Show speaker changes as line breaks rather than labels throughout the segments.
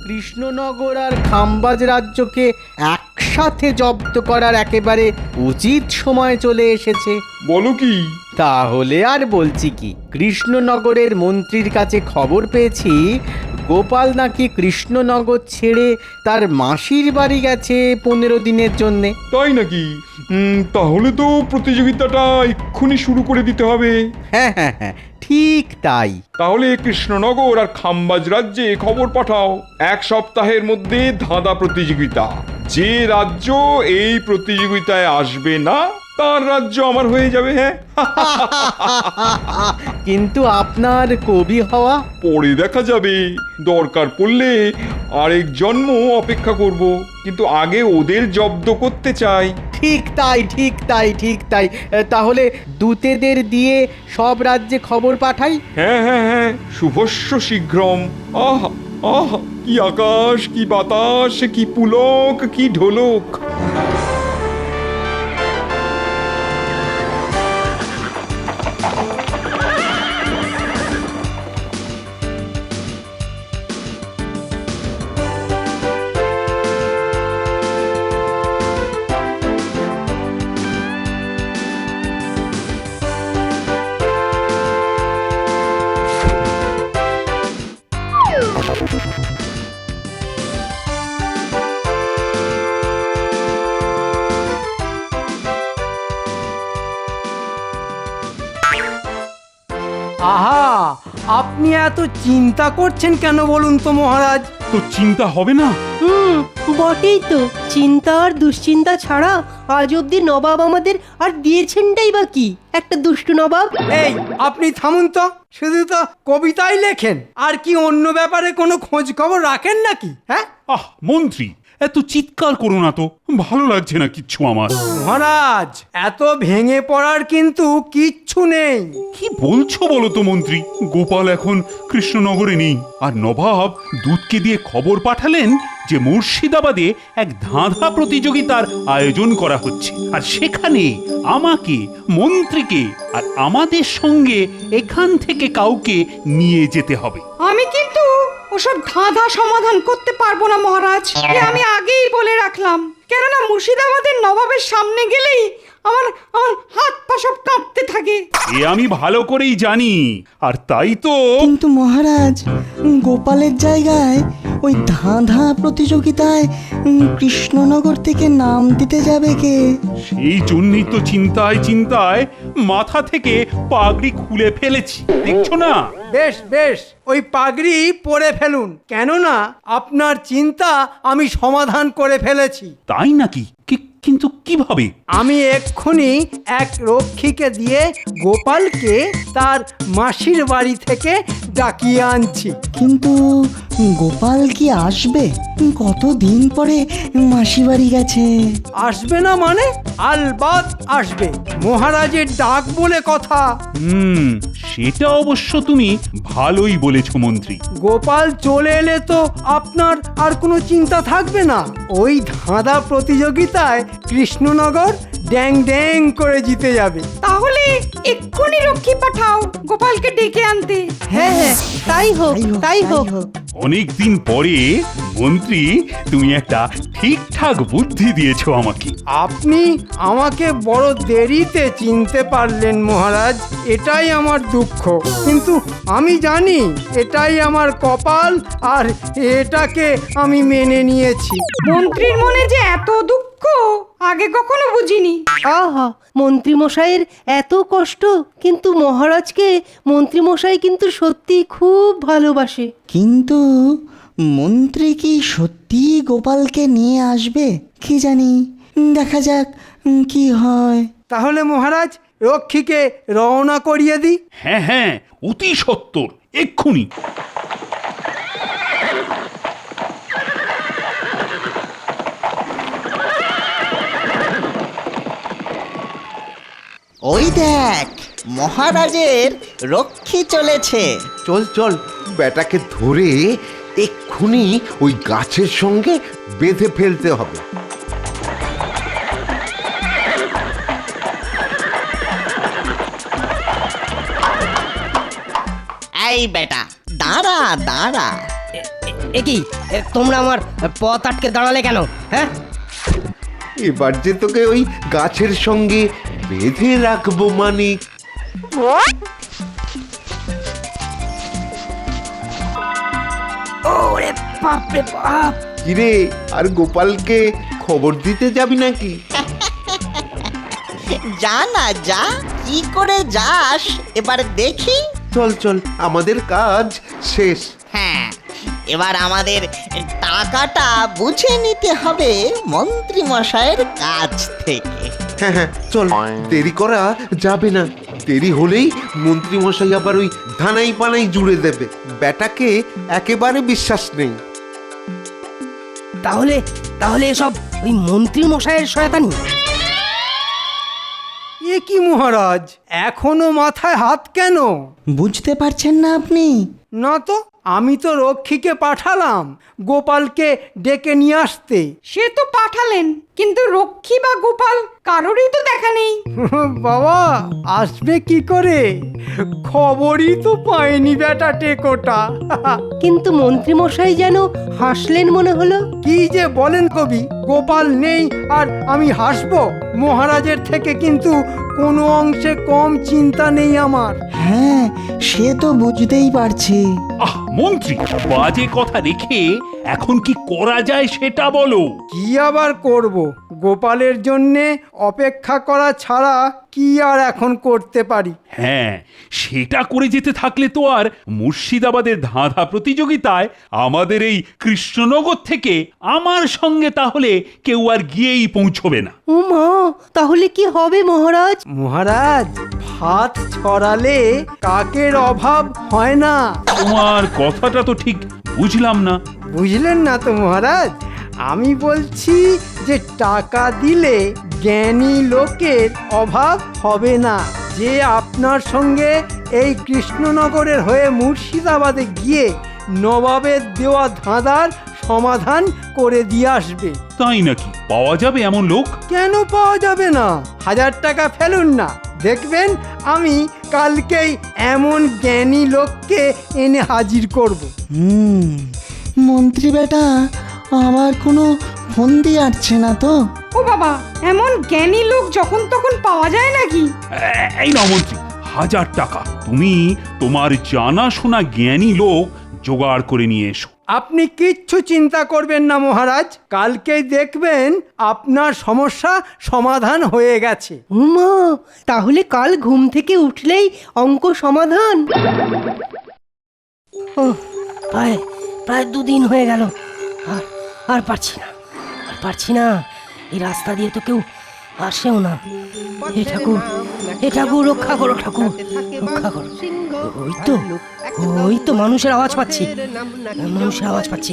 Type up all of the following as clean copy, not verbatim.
কৃষ্ণনগর আর খাম্বাজ রাজ্যকে একসাথে জব্দ করার একেবারে উচিত সময় চলে এসেছে।
বলো কি?
তাহলে আর বলছি কি, কৃষ্ণনগরের মন্ত্রীর কাছে খবর পেয়েছি গোপাল নাকি কৃষ্ণনগর ছেড়ে তার মাসির বাড়ি গেছে 15 দিনের জন্যে।
তাই নাকি? তাহলে তো প্রতিযোগিতাটা এক্ষুনি শুরু করে দিতে হবে।
হ্যাঁ হ্যাঁ হ্যাঁ, ঠিক তাই।
তাহলে কৃষ্ণনগর আর খাম্বাজ রাজ্যে খবর পাঠাও, 1 সপ্তাহের মধ্যে ধাঁধা প্রতিযোগিতা। যে রাজ্য এই প্রতিযোগিতায় আসবে না তার রাজ্য আমার হয়ে যাবে। হ্যাঁ,
কিন্তু আপনার কবি হওয়া?
পরে দেখা যাবে, দরকার পড়লে আরেক জন্ম অপেক্ষা করব, কিন্তু আগে ওদের জব্দ করতে চাই।
ঠিক তাই ঠিক তাই ঠিক তাই। তাহলে দূতেদের দিয়ে সব রাজ্যে খবর পাঠাই।
হ্যাঁ হ্যাঁ হ্যাঁ, শুভস্য শীঘ্রম। আহ আহ, কি আকাশ, কি বাতাস, কি পুলক, কি ঢোলক।
আহা, আপনি এত চিন্তা করছেন কেন বলুন তো মহারাজ?
তো চিন্তা হবে না?
বটেই তো, চিন্তা আর দুশ্চিন্তা ছাড়া আজ অব্দি নবাব আমাদের আর দিয়েছেনটাই বা কি? একটা দুষ্টু নবাব।
এই আপনি থামুন তো, শুধু তো কবিতাই লেখেন, আর কি অন্য ব্যাপারে কোনো খোঁজ খবর রাখেন নাকি? হ্যাঁ
আহ মন্ত্রী, এত চিৎকার করো না তো, ভালো লাগছে না কিচ্ছু আমার।
মহারাজ, এত ভেঙে পড়ার কিন্তু কিচ্ছু নেই।
কি বলছো বলো তো মন্ত্রী? গোপাল এখন কৃষ্ণনগরে নেই, আর নবাব দূতকে দিয়ে খবর পাঠালেন যে মুর্শিদাবাদে এক ধাঁধা প্রতিযোগিতার আয়োজন করা হচ্ছে, আর সেখানে আমাকে, মন্ত্রীকে আর আমাদের সঙ্গে এখান থেকে কাউকে নিয়ে যেতে হবে।
আমি কিন্তু ওসব ধাঁধা সমাধান করতে পারবো না মহারাজ, এ আমি আগেই বলে রাখলাম। কেননা মুর্শিদাবাদের নবাবের সামনে গেলেই আমার আমার হাত পা সব কাঁপতে থাকে।
এ আমি ভালো করেই জানি, আর তাই তো।
কিন্তু মহারাজ, গোপালের জায়গায় ওই ধাঁধা প্রতিযোগিতায় কৃষ্ণনগর থেকে নাম দিতে যাবে কে?
সেই জন্যই তো চিন্তায় চিন্তায় মাথা থেকে পাগড়ি খুলে ফেলেছি, দেখছো না?
বেশ বেশ, ওই পাগড়ি পরে ফেলুন, কেননা আপনার চিন্তা আমি সমাধান করে ফেলেছি।
তাই নাকি? কিন্তু কিভাবে?
আমি এক্ষুনি এক রক্ষীকে দিয়ে গোপালকে তার মাসির বাড়ি থেকে ডাকিয়ে আনছি।
কিন্তু গোপাল কি আসবে? কতদিন পরে মাসি বাড়ি গেছে।
আসবে না মানে? আলবাত আসবে, মহারাজের ডাক বলে কথা।
সেটা অবশ্য তুমি ভালোই বলেছো মন্ত্রী।
গোপাল চলে এলে তো আপনার আর কোনো চিন্তা থাকবে না। ওই ধাঁধা প্রতিযোগিতায় কৃষ্ণনগর ড্যাং ড্যাং করে জিতে যাবে।
তাহলে এক্ষুনি রক্ষী পাঠাও গোপালকে ডেকে আনতে।
হ্যাঁ হ্যাঁ, তাই হোক তাই হোক।
অনেকদিন পরে মন্ত্রী, তুমি একটা ঠিকঠাক বুদ্ধি দিয়েছো আমাকে।
আপনি আমাকে বড় দেরিতে চিনতে পারলেন মহারাজ, এটাই আমার দুঃখ। কিন্তু আমি জানি এটাই আমার কপাল, আর এটাকে আমি মেনে নিয়েছি।
মন্ত্রীর মনে যে এত দুঃখ আগে কখনো বুঝিনি।
আহা, মন্ত্রী মশাইয়ের এত কষ্ট, কিন্তু মহারাজকে মন্ত্রী মশাই কিন্তু সত্যি খুব ভালোবাসে।
কিন্তু মন্ত্রী কি সত্যি গোপালকে নিয়ে আসবে? কি জানি, দেখা যাক কি হয়।
তাহলে মহারাজ, রক্ষীকে রওনা করিয়ে দিই।
হ্যাঁ হ্যাঁ, অতি সত্বর, এক্ষুনি।
ওই দেখ, মহারাজের রক্ষী চলেছে।
চল চল, বেটাকে ধরে এক্ষুনি ওই গাছের সঙ্গে বেঁধে ফেলতে হবে।
এই বেটা, দাঁড়া দাঁড়া।
কি তোমরা আমার পথ আটকে দাঁড়ালে কেন? হ্যাঁ,
এবার যে তোকে ওই গাছের সঙ্গে বেঁধে রাখবো মানিক।
ওরে বাপ রে বাপ!
কিরে, আর গোপালকে খবর দিতে যাবি নাকি?
যা না যা, কি করে যাস এবার দেখি।
চল চল, আমাদের কাজ শেষ।
হ্যাঁ, এবার আমাদের টাকাটা বুঝে নিতে হবে মন্ত্রী মশাইয়ের কাছ থেকে।
হ্যাঁ হ্যাঁ, চল, দেরি করা যাবে না। দেরি হলেই মন্ত্রী মশাই আবার ওই ধানাই পানাই জুড়ে দেবে। বেটাকে একেবারে বিশ্বাস নেই।
তাহলে তাহলে এসব ওই মন্ত্রী মশাইয়ের শয়তানি।
এ কি মহারাজ, এখনো মাথায় হাত কেন?
বুঝতে পারছেন না আপনি?
না তো, আমি তো রক্ষীকে পাঠালাম গোপালকে ডেকে নিয়ে আসতে।
সে তো পাঠালেন, কিন্তু রক্ষী বা গোপাল কারোরই তো দেখা নেই।
বাবা, আসবে কি করে? খবরই তো পায়নি বেটা টেকোটা।
কিন্তু মন্ত্রী মশাই যেন হাসলেন মনে হলো।
কি যে বলেন কবি, গোপাল নেই আর আমি হাসবো? মহারাজের থেকে কিন্তু কোনো অংশে কম চিন্তা নেই আমার।
হ্যাঁ, সে তো বুঝতেই পারছি।
আহ মন্ত্রী, বাজে কথা রেখে এখন কি করা যায় সেটা বলো।
কি আবার করব, গোপালের জন্যে অপেক্ষা করা ছাড়া কি আর এখন করতে পারি?
হ্যাঁ, সেটা করে যেতে থাকলে তো আর মুর্শিদাবাদের ধাঁধা প্রতিযোগিতায় আমাদের এই কৃষ্ণনগর থেকে আমার সঙ্গে তাহলে কেউ আর গিয়েই পৌঁছবে না।
ও মা, তাহলে কি হবে মহারাজ?
মহারাজ, ভাত ছড়ালে কাকের অভাব হয় না।
তোমার কথাটা তো ঠিক বুঝলাম না।
বুঝলেন না তো মহারাজ? আমি বলছি যে টাকা দিলে জ্ঞানী লোকের অভাব হবে না। যে আপনার সঙ্গে এই কৃষ্ণনগরের হয়ে মুর্শিদাবাদে গিয়ে নবাবের দেওয়া ধাঁধার সমাধান করে দিয়ে আসবে।
তাই নাকি? পাওয়া যাবে এমন লোক?
কেন পাওয়া যাবে না? 1000 টাকা ফেলুন না, দেখবেন আমি কালকেই এমন জ্ঞানী লোককে এনে হাজির করব।
মন্ত্রী বেটা আমার কোনো ফন্দি আটছে না তো?
ও বাবা, এমন জ্ঞানী লোক যখন তখন পাওয়া যায় নাকি?
এই নাও মন্ত্রী, 1000 টাকা। তুমি তোমার জানাশোনা জ্ঞানী লোক জোগাড় করে নিয়ে এসো।
আপনি কিচ্ছু চিন্তা করবেন না মহারাজ, কালকেই দেখবেন আপনার সমস্যা সমাধান হয়ে গেছে।
ও মা, তাহলে কাল ঘুম থেকে উঠলেই অঙ্ক সমাধান? ও, প্রায় প্রায় 2 দিন হয়ে গেল, আর পারছি না, আর পারছি না। এই রাস্তা দিয়ে তো কেউ আসেও না। হে ঠাকুর, হে ঠাকুর, রক্ষা করো ঠাকুর, রক্ষা করো। ওই তো মানুষের আওয়াজ পাচ্ছি, মানুষের আওয়াজ পাচ্ছি।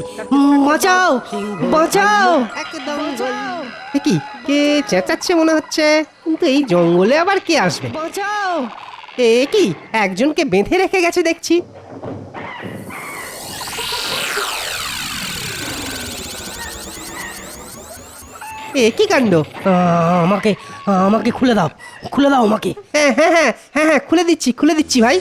বাঁচাও, বাঁচাও!
কি কে চেঁচাচ্ছে মনে হচ্ছে, কিন্তু এই জঙ্গলে আবার কে আসবে?
বাঁচাও!
এ কি, একজনকে বেঁধে রেখে গেছে দেখছি। এ কি কাণ্ড!
আমাকে আমাকে খুলে দাও, খুলে দাও আমাকে।
হ্যাঁ হ্যাঁ হ্যাঁ হ্যাঁ হ্যাঁ, খুলে দিচ্ছি, খুলে দিচ্ছি ভাই।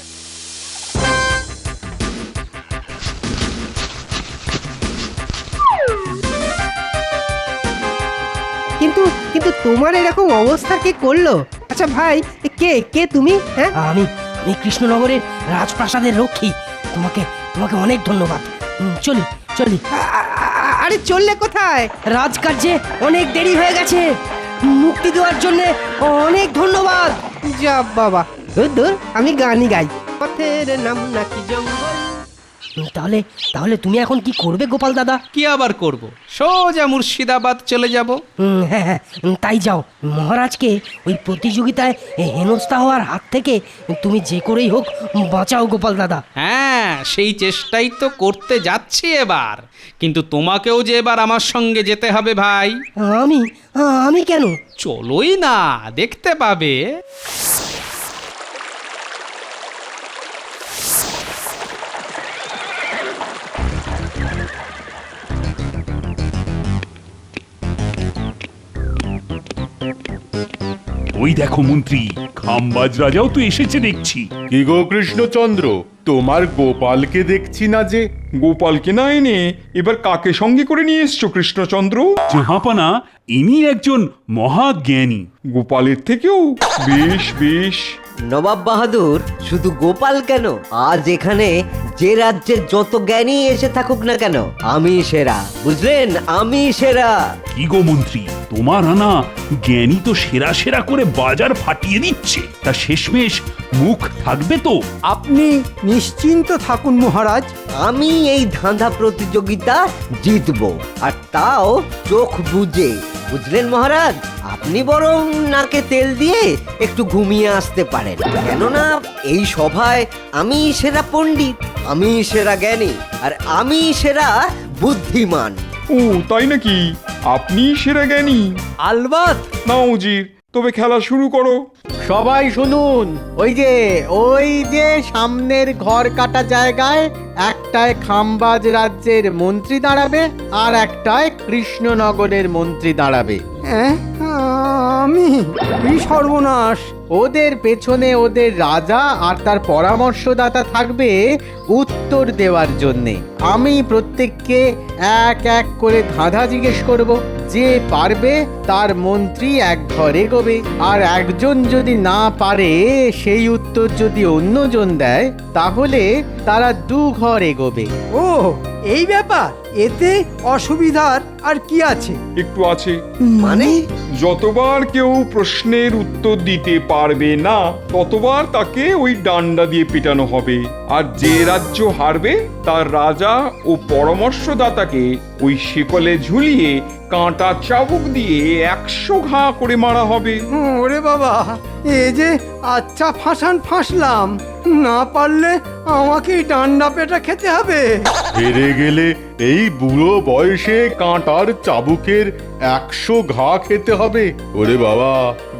কিন্তু কিন্তু তোমার এরকম অবস্থা কে করলো? আচ্ছা ভাই, কে কে তুমি? হ্যাঁ,
আমি আমি কৃষ্ণনগরের রাজপ্রাসাদের রক্ষী। তোমাকে তোমাকে অনেক ধন্যবাদ। চলি চলি।
আরে চললে কোথায়?
রাজকার্যে অনেক দেরি হয়ে গেছে, মুক্তি দেওয়ার জন্য অনেক ধন্যবাদ।
যা বাবা, দূর দূর, আমি গানই গাই। পথের নাম নাকি জঙ্গল।
তাহলে তাহলে তুমি এখন কি করবে গোপাল দাদা?
কি আবার করব, সোজা মুর্শিদাবাদ চলে যাব।
হ্যাঁ হ্যাঁ, তাই যাও। মহারাজকে ওই প্রতিযোগিতায় হেনস্থা হওয়ার হাত থেকে তুমি যে করেই হোক বাঁচাও গোপাল দাদা।
হ্যাঁ, সেই চেষ্টাই তো করতে যাচ্ছি এবার। কিন্তু তোমাকেও যে এবার আমার সঙ্গে যেতে হবে ভাই।
আমি আমি কেন?
চলোই না, দেখতে পাবে।
ওই দেখো মন্ত্রী, খাম্বাজ রাজাও তো এসেছে দেখছি।
কি গো কৃষ্ণচন্দ্র,
তোমার গোপালকে দেখছি না যে।
গোপালকে না এনে এবার কাকে সঙ্গে করে নিয়ে এসছো কৃষ্ণচন্দ্র?
জাহাপানা, ইনি একজন মহাজ্ঞানী।
গোপালের থেকেও? বেশ বেশ।
নবাব বাহাদুর, শুধু গোপাল কেন, আজ এখানে যে রাজ্যের যত জ্ঞানী এসে থাকুক না কেন, আমি সেরা, বুঝলেন? আমি সেরা।
কি গো মন্ত্রী, তোমার আনা জ্ঞানী তো সেরা সেরা করে বাজার ফাটিয়ে দিচ্ছে, তা শেষমেশ মুখ থাকবে তো?
আপনি নিশ্চিন্ত থাকুন মহারাজ।
আমি এই ধাঁধা প্রতিযোগিতা জিতবো, আর তাও চোখ বুজে, বুঝলেন মহারাজ? আপনি বরং নাকে তেল দিয়ে একটু ঘুমিয়ে আসতে পারেন, কেননা এই সভায় আমি সেরা পণ্ডিত, আমি সেরা জ্ঞানী, আর আমি সেরা বুদ্ধিমান।
ও তাই নাকি? আপনি সেরা জ্ঞানী?
আলবাত।
নাও উজির, তবে খেলা শুরু করো।
সবাই শুনুন, ওই যে সামনের ঘর কাটা জায়গায় একটায় খামবাজ রাজ্যের মন্ত্রী দাঁড়াবে আর একটায় কৃষ্ণনগরের মন্ত্রী দাঁড়াবে।
আমি? কি সর্বনাশ!
ওদের পেছনে ওদের রাজা আর তার পরামর্শদাতা থাকবে উত্তর দেওয়ার জন্যে। আমি প্রত্যেককে এক এক করে ধাঁধা জিজ্ঞেস করব। যে পারবে তার মন্ত্রী এক ঘর এগোবে, আর একজন যদি না পারে সেই উত্তর যদি অন্যজন দেয় তাহলে তারা দু ঘর এগোবে।
ও, এই ব্যাপার? এতে অসুবিধার আর কি আছে?
একটু আছে।
মানে?
যতবার কেউ প্রশ্নের উত্তর দিতে পারবে না ততবার তাকে ওই ডান্ডা দিয়ে পেটানো হবে, আর যে রাজ্য হারবে তার রাজা ও পরামর্শদাতাকে ওই শিকলে ঝুলিয়ে কাঁটা চাবুক দিয়ে 100 ঘা করে মারা হবে।
ওরে বাবা, এ যে আচ্ছা ফাঁসলাম, না পারলে আমাকেই ডান্ডা পেটা খেতে হবে।
হেরে গেলে এই বুড়ো বয়সে কাঁটার চাবুকের 100 ঘা খেতে হবে? ওরে বাবা,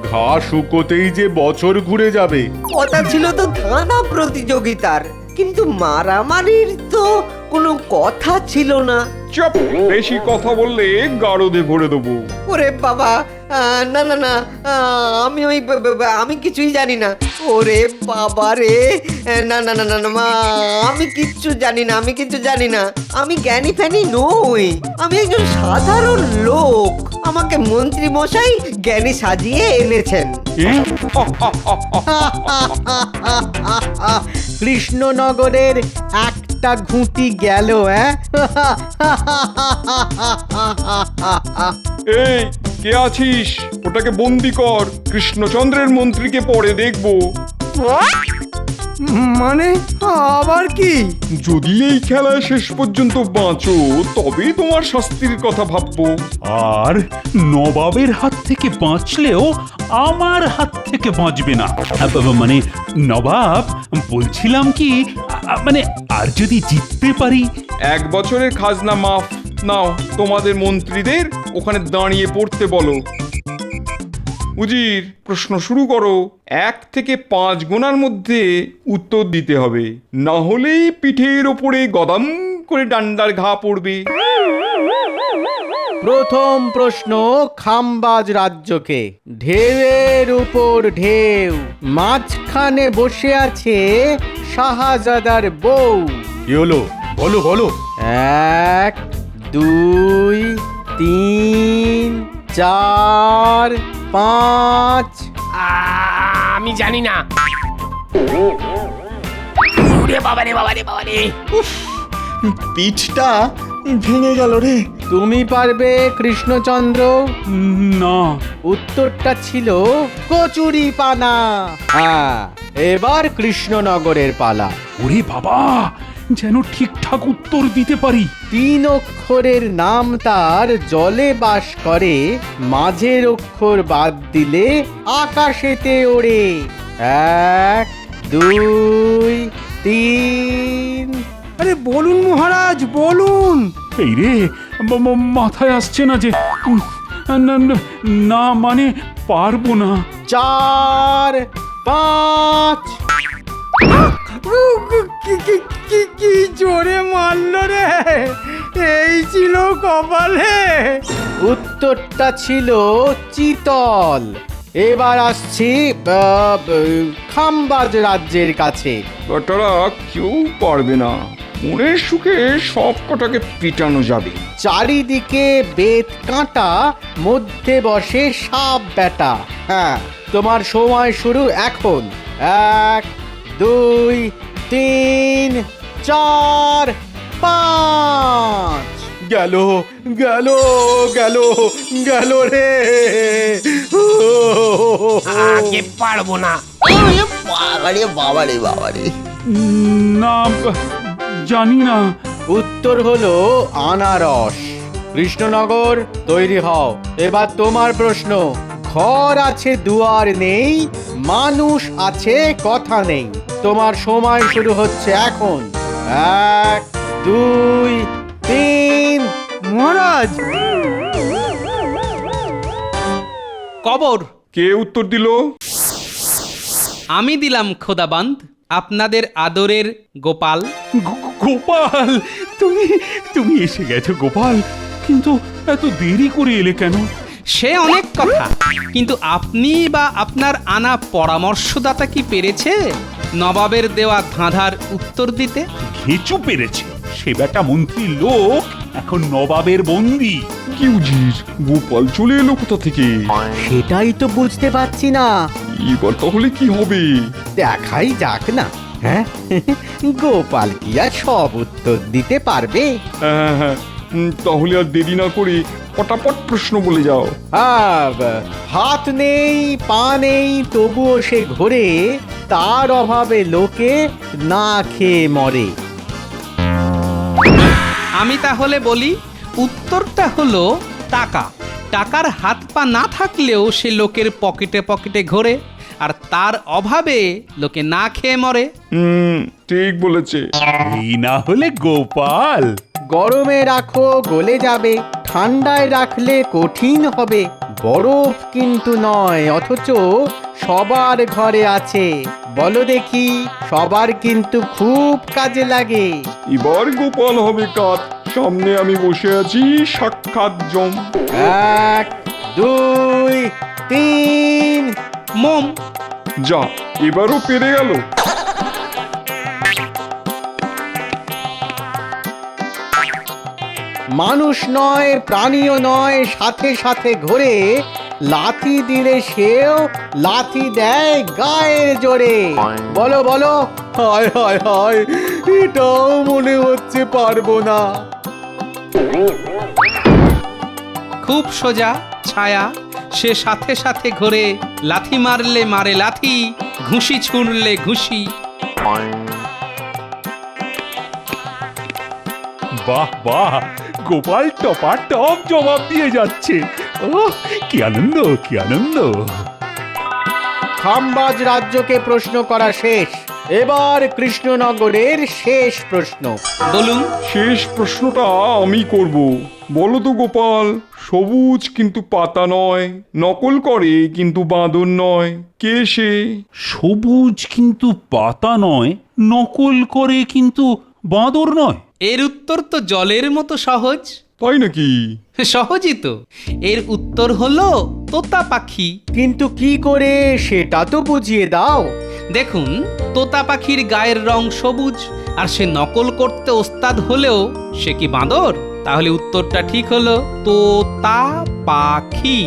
ঘা শুকোতেই যে বছর ঘুরে যাবে।
কথা ছিল তো ধাঁধা প্রতিযোগিতার, কিন্তু মারামারির তো কোনো কথা ছিল না।
চুপ! বেশি কথা বললে গারদে ভরে দেবো।
ওরে বাবা, না না না, আমি কিছুই জানি না। ওরে বাবা রে, না না না না না, মা, আমি কিচ্ছু জানি না, আমি কিচ্ছু জানি না। আমি জ্ঞানী ফ্যানি নই, আমি একজন সাধারণ লোক। আমাকে মন্ত্রী মশাই জ্ঞানী সাজিয়ে এনেছেন।
কৃষ্ণনগরের একটা ঘুঁটি গেল।
এই, কে আছিস? ওটাকে বন্দি কর, কৃষ্ণচন্দ্রের মন্ত্রীকে পরে দেখবো।
মানে আবার কি?
যদি এই খেলায় শেষ পর্যন্ত বাঁচো তবে তোমার শাস্তির কথা ভাববো।
আর নবাবের হাত থেকে বাঁচলেও আমার হাত থেকে বাঁচবে না। মানে নবাব, বলছিলাম কি, মানে আর যদি জিততে পারি?
1 বছরের খাজনা মাফ। নাও, তোমাদের মন্ত্রীদের ওখানে দাঁড়িয়ে পড়তে বলো। উজির, প্রশ্ন শুরু করো। 1 থেকে 5 গোনার মধ্যে উত্তর দিতে হবে, না হলেই পিঠের ওপরে গদাম করে ডান্ডার ঘা পড়বে।
প্রথম প্রশ্ন খামবাজ রাজ্যকে। ঢেউয়ের উপর ঢেউ, মাঝখানে বসে আছে শাহজাদার বউ।
কি হলো? বলো বলো।
1 2 3 4 5।
আমি জানি না।
পিঠটা ভেঙে গেল রে।
তুমি পারবে কৃষ্ণচন্দ্র?
না।
উত্তরটা ছিল কচুরি পানা। হ্যাঁ, এবার কৃষ্ণনগরের পালা।
ওরে বাবা, যেন ঠিকঠাক উত্তর দিতে পারি।
3 অক্ষরের নাম তার জলে বাস করে, মাঝের অক্ষর বাদ দিলে আকাশেতে ওড়ে। 1 2 3।
আরে বলুন মহারাজ, বলুন।
এই রে, মাথায় আসছে না যে। না মানে পারবো না।
4 5।
কি জোরে মারলো রে! এই ছিল কপালে।
উত্তরটা ছিল চিতল। এবার আসছি খাম্বাজ রাজ্যের কাছে।
বেটারা কেউ পারবে না, মনের সুখে সব কটাকে পিটানো যাবে।
চারিদিকে বেত কাঁটা, মধ্যে বসে সাপ বেটা। হ্যাঁ, তোমার সময় শুরু এখন। 1 2 3 4 5। গেল গেল গেল গেল রে।
আগে পারবো না।
বাবারে বাবারে বাবারে।
না, জানি না।
উত্তর হলো আনারস। কৃষ্ণনগর, তৈরি হও। এবার তোমার প্রশ্ন। ঘর আছে, দুয়ার নেই, মানুষ আছে, কথা নেই। তোমার সময় শুরু হচ্ছে এখন। 1 2 3।
মহারাজ,
কবর।
কে উত্তর দিল?
আমি দিলাম খোদাবান্ধ, আপনাদের আদরের গোপাল।
গোপাল, তুমি তুমি এসে গেছো গোপাল, কিন্তু এত দেরি করে এলে কেন?
সে অনেক কথা, কিন্তু আপনি বা আপনার আনা পরামর্শদাতা কি পেরেছে নবাবের দেওয়া ধাঁধার উত্তর দিতে?
ঘেঁচু পেরেছে। সে বেটা মন্ত্রী লোক এখন নবাবের বন্দী।
কি উজির, গোপাল চলে এলো কোথা থেকে?
সেটাই তো বুঝতে পারছি না।
এবার তাহলে কি হবে?
দেখাই যাক না। হ্যাঁ, গোপাল কি আর সব উত্তর দিতে পারবে?
হ্যাঁ হ্যাঁ, তাহলে আর দেরি না করে পটাপট প্রশ্ন বলে যাও।
হাত নেই, পা নেই, তবুও সে ঘোরে, তার অভাবে লোকে না খেয়ে মরে।
আমি তাহলে বলি, উত্তরটা হলো টাকা। টাকার হাত পা না থাকলেও সে লোকের পকেটে পকেটে ঘোরে, আর তার অভাবে লোকে না খেয়ে মরে।
ঠিক বলেছে।
এই না হলে গোপাল।
গরমে রাখো গলে যাবে, ঠান্ডায় রাখলে কঠিন হবে। বরফ কিন্তু নয়, অথচ সবার ঘরে আছে। বলো দেখি, সবার কিন্তু খুব কাজে লাগে।
এবার গোপাল হবে কাত, সামনে আমি বসে আছি সাক্ষাৎ জম।
1 2 3।
মোম।
যা, এবারও পেরে গেল।
মানুষ নয়, প্রাণীও নয়, সাথে সাথে ঘোরে, লাথি দিলে সেও লাথি দেয় গায়ের জোরে। বলো বলো। হায় হায় হায়, এটাও মনে হচ্ছে পারবো না।
খুব সোজা, ছায়া। সে সাথে সাথে ঘোরে, লাথি মারলে মারে লাথি, ঘুষি ছুঁড়লে ঘুষি।
বাহ বাহ, গোপাল টপা টপ জবাব দিয়ে যাচ্ছে। ও কি আনন্দ, কি আনন্দ।
খাম্বাজ রাজ্যকে প্রশ্ন করা শেষ। এবার কৃষ্ণনগরের শেষ প্রশ্ন।
বলুন।
শেষ প্রশ্নটা আমি করব। বলো তো গোপাল, সবুজ কিন্তু পাতা নয়, নকল করে কিন্তু বাঁদর নয়, কে সে?
সবুজ কিন্তু পাতা নয়, নকল করে কিন্তু বাঁদর নয়।
এর উত্তর তো জলের মতো সহজ।
তাই নাকি?
সহজই তো। এর উত্তর হলো তোতা পাখি।
কিন্তু কি করে, সেটা তো বুঝিয়ে দাও।
দেখুন, তোতা পাখির গায়ের রং সবুজ, আর সে নকল করতে ওস্তাদ হলেও সে কি বাঁদর? তাহলে উত্তরটা ঠিক হলো তোতা পাখি।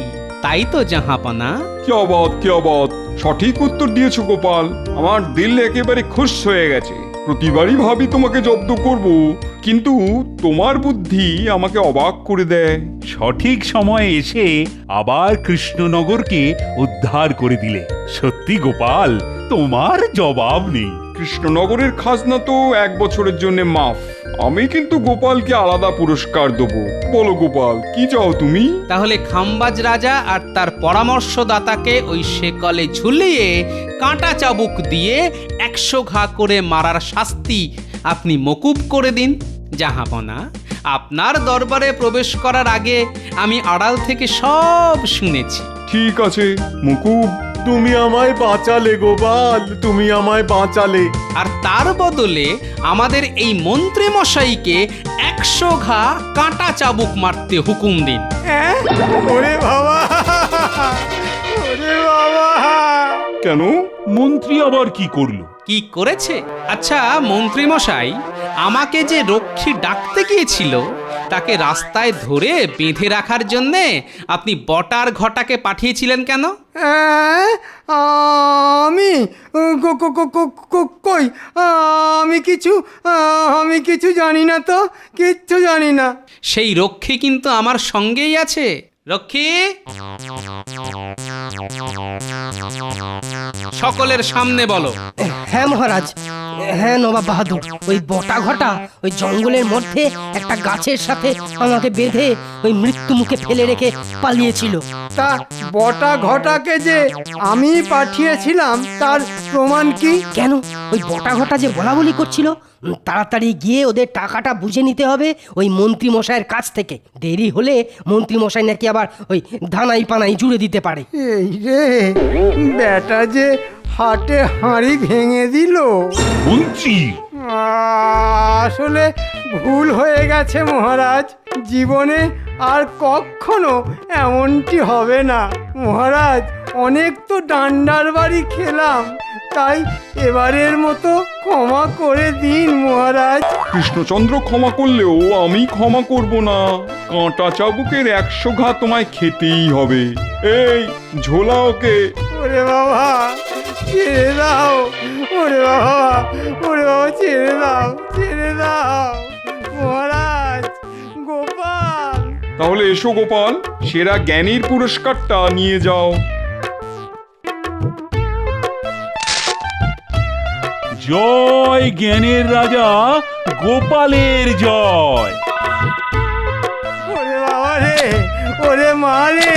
তাই তো জাহাপনা।
কি অবাক, কি অবাক, সঠিক উত্তর দিয়েছো গোপাল। আমার দিল একেবারে খুশ হয়ে গেছে। প্রতিবারই ভাবি তোমাকে জব্দ করব, কিন্তু তোমার বুদ্ধি আমাকে অবাক করে দেয়।
সঠিক সময়ে এসে আবার কৃষ্ণনগরকে উদ্ধার করে দিলে। সত্যি গোপাল, তোমার জবাব নেই।
কৃষ্ণনগরের খাজনা তো 1 বছরের জন্য মাফ। আমি কিন্তু গোপালকে আলাদা পুরস্কার দেবো। বলো গোপাল, কি চাও তুমি?
তাহলে খাম্বাজ রাজা আর তার পরামর্শদাতাকে ওই শেকলে ঝুলিয়ে কাঁটা চাবুক দিয়ে 100 ঘা করে মারার শাস্তি আপনি মকুব করে দিন। জাহাপনা, আপনার দরবারে প্রবেশ করার আগে আমি আড়াল থেকে সব শুনেছি।
ঠিক আছে মুকুব।
তুমি আমায় বাঁচালে গোপাল, তুমি আমায় বাঁচালে।
আর তার বদলে আমাদের এই মন্ত্রী মশাইকে 100 ঘা কাঁটা চাবুক মারতে হুকুম দিন।
ওরে বাবা, ওরে ওরে বাবা!
কেন?
মন্ত্রী আবার কি করলো?
কি করেছে? আচ্ছা মন্ত্রী মশাই, আমাকে যে রক্ষী ডাকতে গিয়েছিল তাকে রাস্তায় ধরে বেঁধে রাখার জন্যে আপনি বটার ঘটাকে পাঠিয়েছিলেন কেন?
হ্যাঁ, আমি কই আমি কিছু জানি না তো, কিচ্ছু জানি না।
সেই রক্ষী কিন্তু আমার সঙ্গেই আছে। রক্ষী, সকলের সামনে বলো।
হ্যাঁ মহারাজ, হ্যাঁ নবাব বাহাদুর, ওই বটা ঘটা ওই জঙ্গলের মধ্যে একটা গাছের সাথে আমাকে বেঁধে ওই মৃত্যু মুখে ফেলে রেখে পালিয়েছিল।
তা বটা ঘটাকে যে আমি পাঠিয়েছিলাম তার প্রমাণ কি?
কেন? ওই বটা ঘটা যে বলা বলি করছিল তাড়াতাড়ি গিয়ে ওদের টাকাটা বুঝে নিতে হবে ওই মন্ত্রী মশাইয়ের কাছ থেকে। দেরি হলে মন্ত্রী মশাই নাকি আবার ওই ধানাই পানাই জুড়ে দিতে পারে।
এই রে, বেটা যে হাটে হাঁড়ি ভেঙে দিল।
মন্ত্রী!
আসলে ভুল হয়ে গেছে মহারাজ, জীবনে আর কখনো এমনটি হবে না। মহারাজ, অনেক তো ডান্ডার বাড়ি খেলাম, তাই এবারের মতো ক্ষমা করে দিন মহারাজ।
কৃষ্ণচন্দ্র ক্ষমা করলেও আমি ক্ষমা করব না। কাঁটা চাবুকের 100 ঘা তোমায় খেতেই হবে। এই ঝোলা ওকে।
ওরে বাবা, ছেড়ে দাও! ওরে বাবা, ওরে বাবা, ছেড়ে দাও, ছেড়ে দাও! মহারাজ, গোপাল!
তাহলে এসো গোপাল, সেরা জ্ঞানীর পুরস্কারটা নিয়ে যাও।
জয় জ্ঞানের রাজা গোপালের জয়!
ওরে বাবা রে, ওরে মা রে,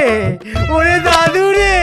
ওরে দাদু রে!